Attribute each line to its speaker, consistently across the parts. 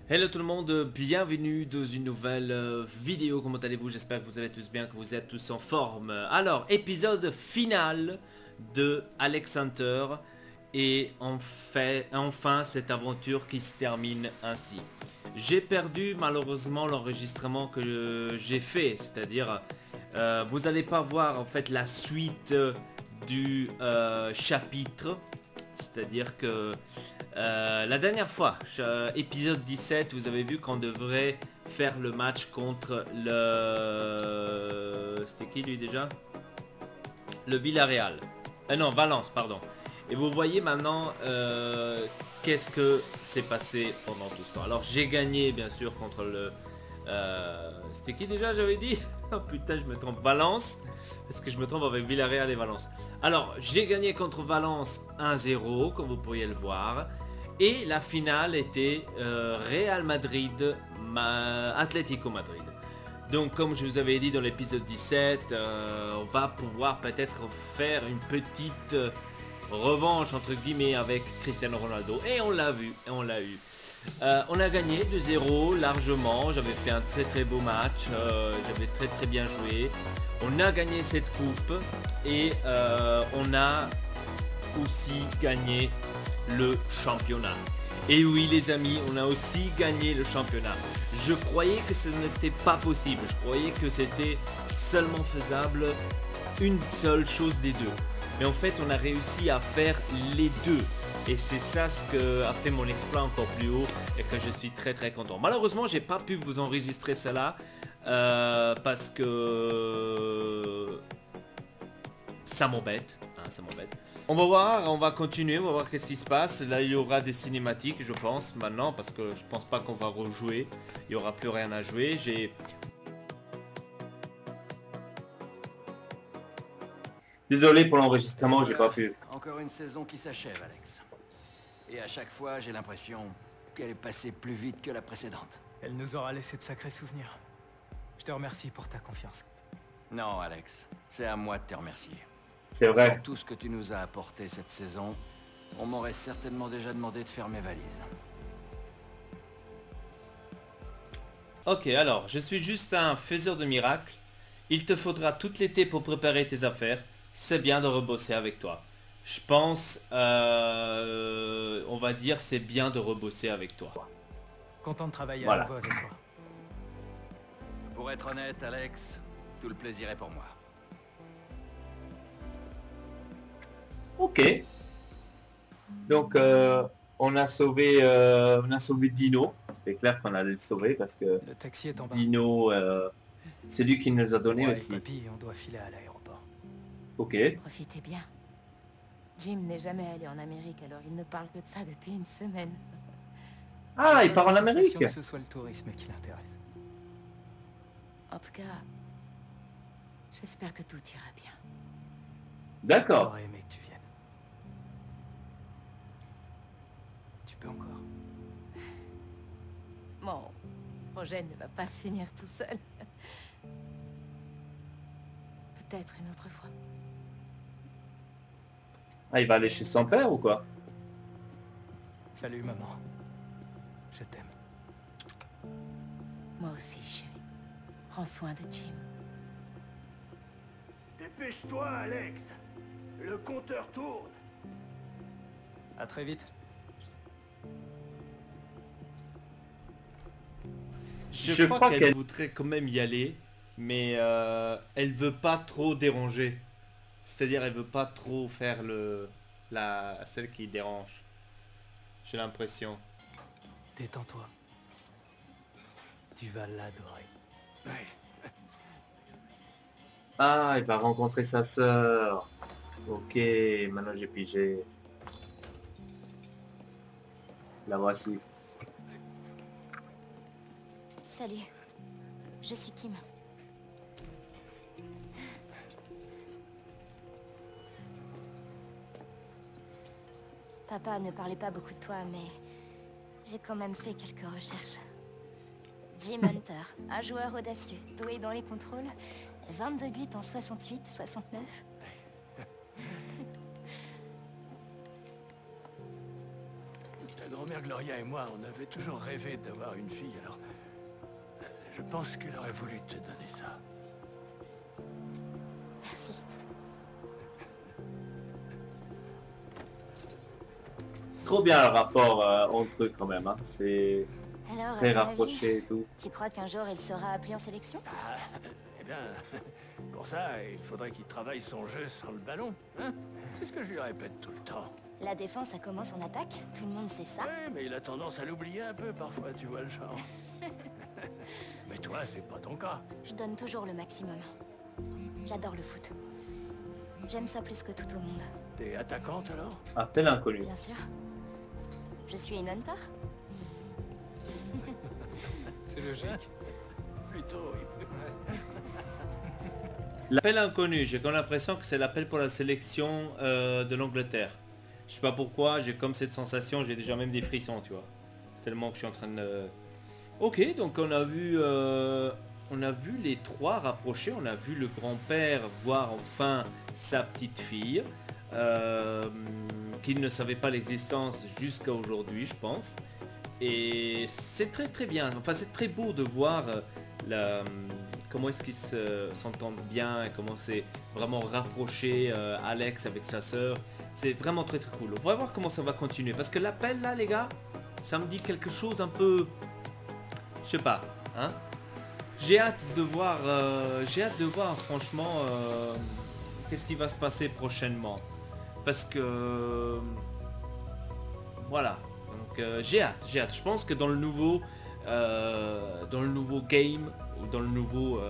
Speaker 1: Hello tout le monde, bienvenue dans une nouvelle vidéo. Comment allez-vous? J'espère que vous allez tous bien, que vous êtes tous en forme. Alors, épisode final de Alex Hunter. Et enfin cette aventure qui se termine ainsi. J'ai perdu malheureusement l'enregistrement que j'ai fait. C'est-à-dire, vous n'allez pas voir en fait la suite du chapitre. C'est-à-dire que la dernière fois, épisode 17, vous avez vu qu'on devrait faire le match contre le... C'était qui lui déjà? Le Villarreal. Non, Valence, pardon. Et vous voyez maintenant qu'est-ce que s'est passé pendant tout ce temps. Alors j'ai gagné bien sûr contre le... C'était qui déjà j'avais dit? Oh putain je me trompe. Valence. Est-ce que je me trompe avec Villarreal et Valence? Alors j'ai gagné contre Valence 1-0 comme vous pourriez le voir. Et la finale était Real Madrid, Atlético Madrid. Donc comme je vous avais dit dans l'épisode 17, on va pouvoir peut-être faire une petite revanche entre guillemets avec Cristiano Ronaldo. Et on l'a vu, et on l'a eu. On a gagné 2-0 largement, j'avais fait un très beau match, j'avais très bien joué. On a gagné cette coupe et on a aussi gagné le championnat. Et oui les amis, on a aussi gagné le championnat. Je croyais que ce n'était pas possible, je croyais que c'était seulement faisable une seule chose des deux. Mais en fait on a réussi à faire les deux. Et c'est ça ce que a fait mon exploit encore plus haut et que je suis très content. Malheureusement j'ai pas pu vous enregistrer cela parce que ça m'embête, hein, ça m'embête. On va voir, on va continuer, on va voir qu'est-ce qui se passe. Là il y aura des cinématiques je pense maintenant parce que je pense pas qu'on va rejouer. Il y aura plus rien à jouer. Désolé pour l'enregistrement, j'ai pas pu.
Speaker 2: Encore une saison qui s'achève, Alex. Et à chaque fois, j'ai l'impression qu'elle est passée plus vite que la précédente.
Speaker 3: Elle nous aura laissé de sacrés souvenirs. Je te remercie pour ta confiance.
Speaker 2: Non, Alex, c'est à moi de te remercier.
Speaker 1: C'est vrai.
Speaker 2: Sans tout ce que tu nous as apporté cette saison, on m'aurait certainement déjà demandé de faire mes valises.
Speaker 1: Ok, alors, je suis juste un faiseur de miracles. Il te faudra tout l'été pour préparer tes affaires. C'est bien de rebosser avec toi. Je pense, on va dire, c'est bien de rebosser avec toi.
Speaker 3: Content de travailler
Speaker 1: Voilà.
Speaker 3: à nouveau avec toi.
Speaker 2: Pour être honnête, Alex, tout le plaisir est pour moi.
Speaker 1: Ok. Donc, on a sauvé Dino. C'était clair qu'on allait le sauver parce que
Speaker 3: Le taxi est en bas.
Speaker 1: Dino, c'est lui qui nous a donné
Speaker 3: Moi et
Speaker 1: aussi.
Speaker 3: papy, on doit filer à l'aéroport.
Speaker 1: Ok.
Speaker 4: Profitez bien. Jim n'est jamais allé en Amérique, alors il ne parle que de ça depuis une semaine.
Speaker 1: Ah, il part en
Speaker 3: J'ai la sensation
Speaker 1: Amérique.
Speaker 3: que ce soit le tourisme qui l'intéresse.
Speaker 4: En tout cas, j'espère que tout ira bien.
Speaker 1: D'accord.
Speaker 3: J'aurais aimé que tu viennes. Tu peux encore.
Speaker 4: Mon projet ne va pas se finir tout seul. Peut-être une autre fois.
Speaker 1: Ah, il va aller chez son père ou quoi?
Speaker 3: Salut maman. Je t'aime.
Speaker 4: Moi aussi, chérie. Prends soin de Jim.
Speaker 5: Dépêche-toi, Alex. Le compteur tourne.
Speaker 3: À très vite.
Speaker 1: Je crois qu'elle voudrait quand même y aller, mais elle veut pas trop déranger. C'est-à-dire, elle veut pas trop faire celle qui dérange. J'ai l'impression.
Speaker 3: Détends-toi. Tu vas l'adorer.
Speaker 2: Ouais.
Speaker 1: Ah, il va rencontrer sa sœur. Ok, maintenant j'ai pigé. La voici.
Speaker 6: Salut, je suis Kim. Papa ne parlait pas beaucoup de toi, mais j'ai quand même fait quelques recherches. Jim Hunter, un joueur audacieux, doué dans les contrôles, 22 buts en 68-69.
Speaker 5: Ta
Speaker 2: grand-mère Gloria et moi, on avait toujours rêvé d'avoir une fille, alors... Je pense qu'elle aurait voulu te donner ça.
Speaker 6: Merci.
Speaker 1: Trop bien le rapport entre eux quand même, hein. C'est
Speaker 6: Alors,
Speaker 1: très
Speaker 6: à ton
Speaker 1: rapproché et
Speaker 6: avis,
Speaker 1: tout.
Speaker 6: tu crois qu'un jour il sera appelé en sélection?
Speaker 2: Ah, eh bien, pour ça, il faudrait qu'il travaille son jeu sans le ballon, hein? C'est ce que je lui répète tout le temps.
Speaker 6: La défense, ça commence en attaque. Tout le monde sait ça.
Speaker 2: Oui, mais il a tendance à l'oublier un peu parfois, tu vois le genre. Mais toi, c'est pas ton cas.
Speaker 6: Je donne toujours le maximum. J'adore le foot. J'aime ça plus que tout au monde.
Speaker 2: T'es attaquante alors?
Speaker 1: Appel inconnu.
Speaker 6: Bien sûr. Je suis une hunter.
Speaker 3: C'est logique.
Speaker 2: Plutôt, oui.
Speaker 1: L'appel inconnu, j'ai comme l'impression que c'est l'appel pour la sélection de l'Angleterre. Je sais pas pourquoi, j'ai comme cette sensation, j'ai déjà même des frissons, tu vois. Tellement que je suis en train de... Ok, donc on a vu les trois rapprochés, on a vu le grand-père voir enfin sa petite fille, qu'il ne savait pas l'existence jusqu'à aujourd'hui, je pense. Et c'est très très bien, enfin c'est très beau de voir comment est-ce qu'ils s'entendent bien et comment c'est vraiment rapproché Alex avec sa sœur. C'est vraiment très très cool. On va voir comment ça va continuer, parce que l'appel là les gars, ça me dit quelque chose un peu... Je sais pas, hein. J'ai hâte de voir franchement qu'est-ce qui va se passer prochainement. Parce que... Voilà. Donc j'ai hâte. Je pense que dans le nouveau game, ou dans le nouveau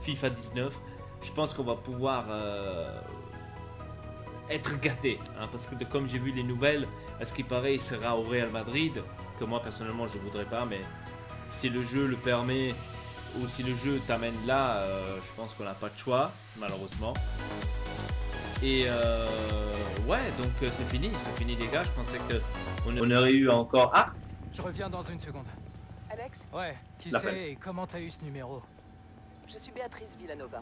Speaker 1: FIFA 19, je pense qu'on va pouvoir être gâté. Hein, parce que comme j'ai vu les nouvelles, à ce qui paraît, il sera au Real Madrid. Que moi personnellement je voudrais pas, mais... Si le jeu le permet ou si le jeu t'amène là, je pense qu'on n'a pas de choix, malheureusement. Et ouais, donc c'est fini les gars. Je pensais qu'on aurait eu encore... Ah,
Speaker 3: Je reviens dans une seconde.
Speaker 7: Alex,
Speaker 3: Ouais, qui
Speaker 1: L'appel.
Speaker 3: c'est et comment t'as eu ce numéro?
Speaker 7: je suis Béatrice Villanova.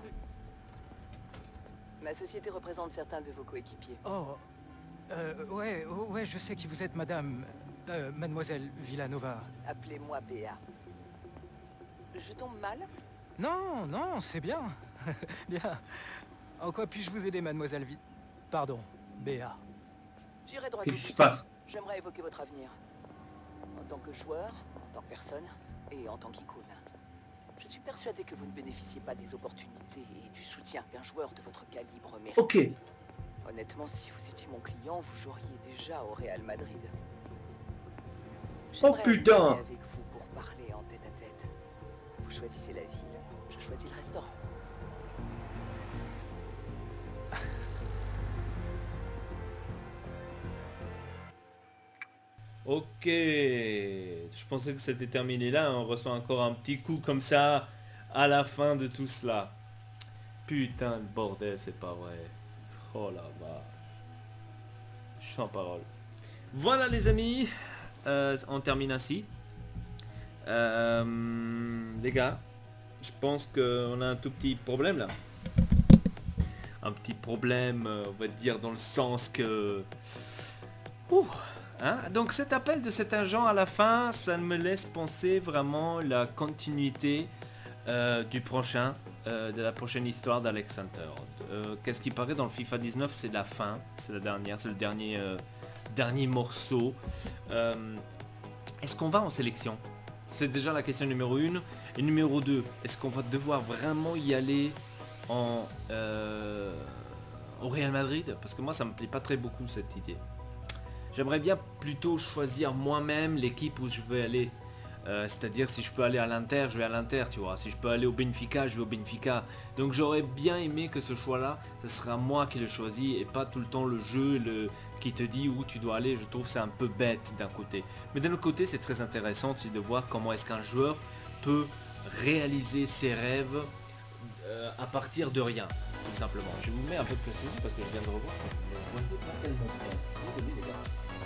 Speaker 7: Ma société représente certains de vos coéquipiers.
Speaker 3: Oh, ouais, je sais qui vous êtes, madame... mademoiselle Villanova.
Speaker 7: Appelez-moi Béa. Je tombe mal?
Speaker 3: Non, c'est bien. Bien. En quoi puis-je vous aider, mademoiselle Pardon, Béa.
Speaker 7: J'irai droit au
Speaker 1: qu'est-ce qui se
Speaker 7: but.
Speaker 1: passe?
Speaker 7: J'aimerais évoquer votre avenir. En tant que joueur, en tant que personne, et en tant qu'icône. Je suis persuadé que vous ne bénéficiez pas des opportunités et du soutien qu'un joueur de votre calibre mérite.
Speaker 1: Ok.
Speaker 7: Honnêtement, si vous étiez mon client, vous joueriez déjà au Real Madrid.
Speaker 1: Oh
Speaker 7: J'aimerais
Speaker 1: putain!
Speaker 7: discuter avec vous pour parler en tête-à-tête. Vous choisissez la ville, je choisis le restaurant.
Speaker 1: Ok. Je pensais que c'était terminé là. On reçoit encore un petit coup comme ça à la fin de tout cela. Putain de bordel, c'est pas vrai. Oh là bas. Je suis en parole. Voilà les amis. On termine ainsi. Les gars, je pense qu'on a un tout petit problème là. Un petit problème, on va dire dans le sens que... Ouh, hein. Donc cet appel de cet agent à la fin, ça me laisse penser vraiment la continuité du prochain, de la prochaine histoire d'Alex Hunter. Qu'est-ce qui paraît dans le FIFA 19, c'est la fin, c'est la dernière, c'est le dernier morceau. Est-ce qu'on va en sélection? C'est déjà la question numéro 1. Et numéro 2, est-ce qu'on va devoir vraiment y aller au Real Madrid? Parce que moi ça me plaît pas très beaucoup cette idée. J'aimerais bien plutôt choisir moi-même l'équipe où je veux aller. C'est-à-dire si je peux aller à l'Inter, je vais à l'Inter, tu vois. Si je peux aller au Benfica, je vais au Benfica. Donc j'aurais bien aimé que ce choix-là, ce sera moi qui le choisis et pas tout le temps le jeu qui te dit où tu dois aller. Je trouve que c'est un peu bête d'un côté. Mais d'un autre côté, c'est très intéressant de voir comment est-ce qu'un joueur peut réaliser ses rêves à partir de rien, tout simplement. Je vous mets un peu de place ici parce que je viens de revoir. Je ne vois pas tellement bien. Je suis désolé les gars.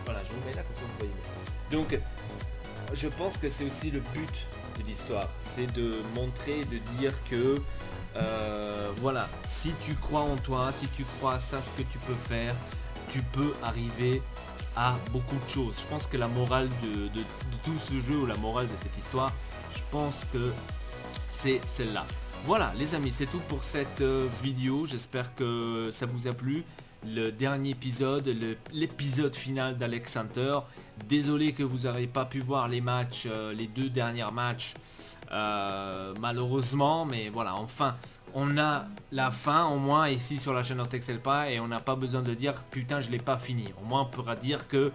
Speaker 1: Voilà, je vous mets là comme ça vous voyez. Donc, je pense que c'est aussi le but de l'histoire, c'est de montrer, de dire que voilà, si tu crois en toi, si tu crois à ça, ce que tu peux faire, tu peux arriver à beaucoup de choses. Je pense que la morale de tout ce jeu, ou la morale de cette histoire, je pense que c'est celle-là. Voilà les amis, c'est tout pour cette vidéo. J'espère que ça vous a plu. Le dernier épisode, l'épisode final d'Alex Hunter. Désolé que vous n'avez pas pu voir les matchs, les 2 derniers matchs, malheureusement, mais voilà, enfin, on a la fin au moins ici sur la chaîne Ortexelpa et on n'a pas besoin de dire putain je l'ai pas fini. Au moins on pourra dire que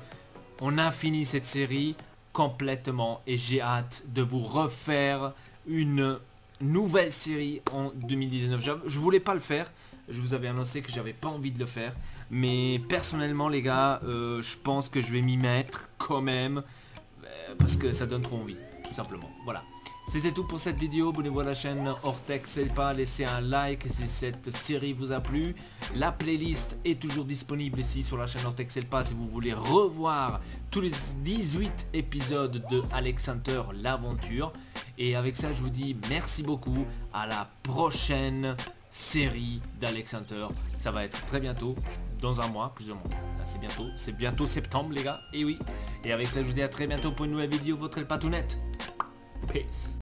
Speaker 1: on a fini cette série complètement et j'ai hâte de vous refaire une nouvelle série en 2019. Je voulais pas le faire. Je vous avais annoncé que j'avais pas envie de le faire. Mais personnellement les gars, je pense que je vais m'y mettre quand même. Parce que ça donne trop envie, tout simplement. Voilà. C'était tout pour cette vidéo. Abonnez-vous à la chaîne Ortexelpa. Laissez un like si cette série vous a plu. La playlist est toujours disponible ici sur la chaîne Ortexelpa si vous voulez revoir tous les 18 épisodes de Alex Hunter l'aventure. Et avec ça je vous dis merci beaucoup. À la prochaine série d'Alex Hunter. Ça va être très bientôt, dans un mois plus ou moins. Là c'est bientôt septembre les gars. Et oui. Et avec ça je vous dis à très bientôt pour une nouvelle vidéo. Votre El Patounette. Peace.